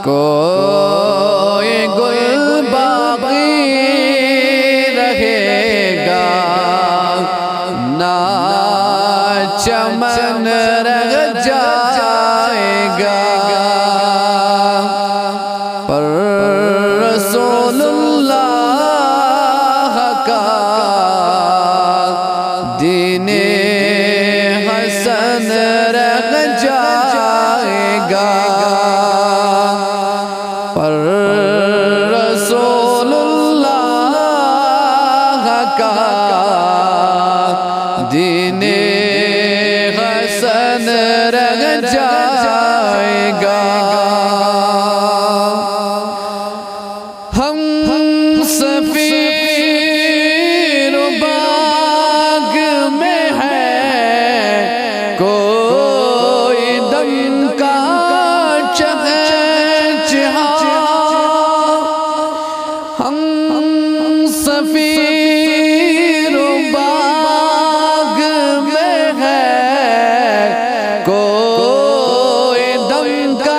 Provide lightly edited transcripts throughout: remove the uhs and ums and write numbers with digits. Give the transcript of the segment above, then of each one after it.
کوئی گل باقی رہے گا نہ چمن رہ جائے گا پر رسول اللہ کا دین حسن رہ جائے گا پر رسول اللہ کا دین حسن رہ جائے گا ہم سفیر باغ میں ہے کوئی دم کا چہچہا ہم سفیر باغ میں ہے کوئی دم کا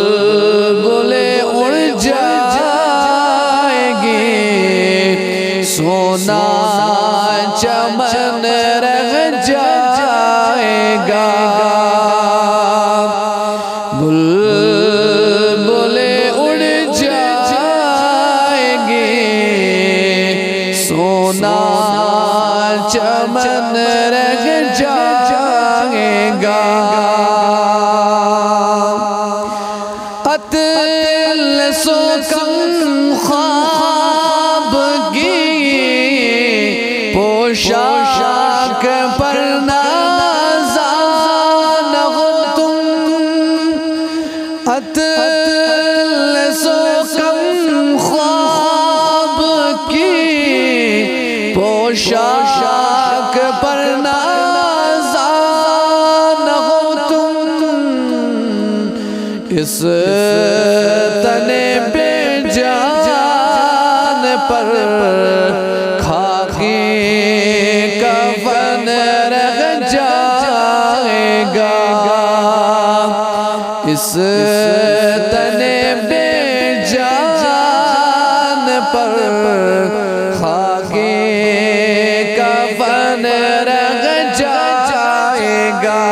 بلبلیں اڑ جائیں گی سونا چمن رہ جائے گا بلبلیں اڑ جائیں گی سونا چمن رہ جائے گا سو کم خواب کی پوشاک پر نازان ہو تم اتل سو کم خواب کی پوشاک پر نازان ہو تم اس تنے پہ جان پر خاکی کفن رہ جائے گا اس تنے پہ جان پر خاکی کفن رہ جائے گا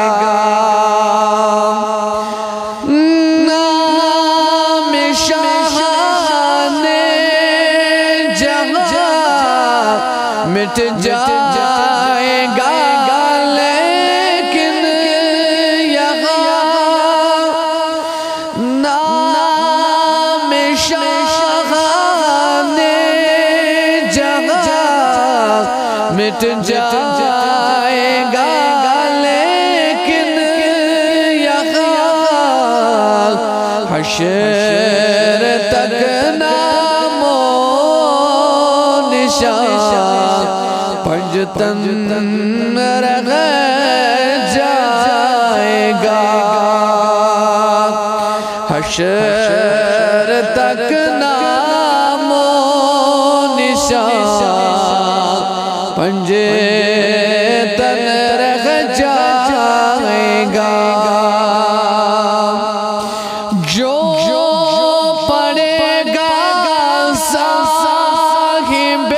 مٹ جائے گا لیکن یہاں نام شاہان جہاں مٹ جائے گا لیکن یہاں حشر تک نام و نشان پنجتن رہ جائے گا حشر تک نام و نشان پنجتن رہ جائے گا جو پڑے گا صاحب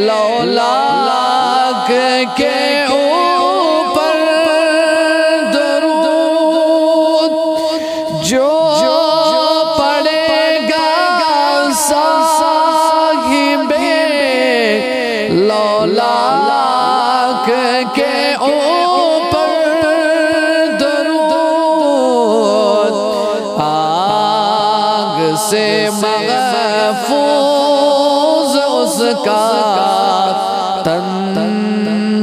لولاک کے اوپر درود جو پڑے گا صاحب لولاک کے اوپر درود آگ سے محفوظ اس کا تن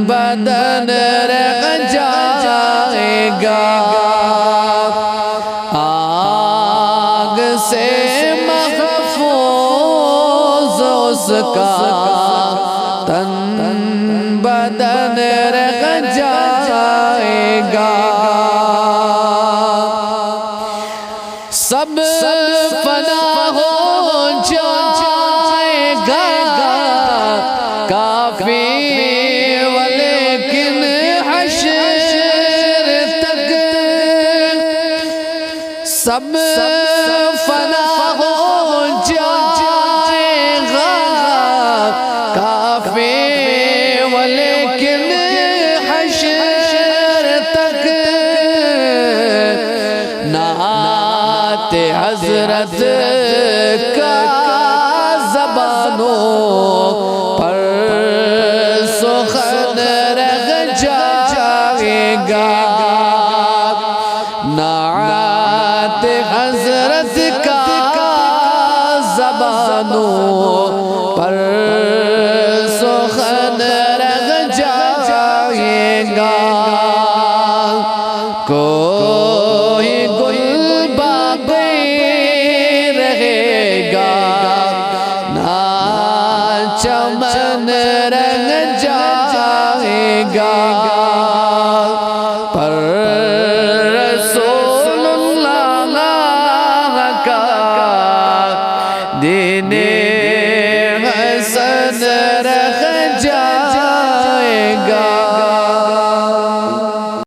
بدن رہ جائے گا آگ سے محفوظ اس کا تن بدن رہ جائے گا سب فنا ہو جائے گا کافی ولیکن سب فنا ہو جائے گا کافی ولیکن حشر تک نعت حضرت کا زبانوں پر سخن رہ جائے گا نعت حضرت کا زبانوں پر سخن رہ جائے گا کوئی گل باقی رہے گا نہ چمن رنگ جائے گا پر رسول اللہ کا دین حسن رہ جائے گا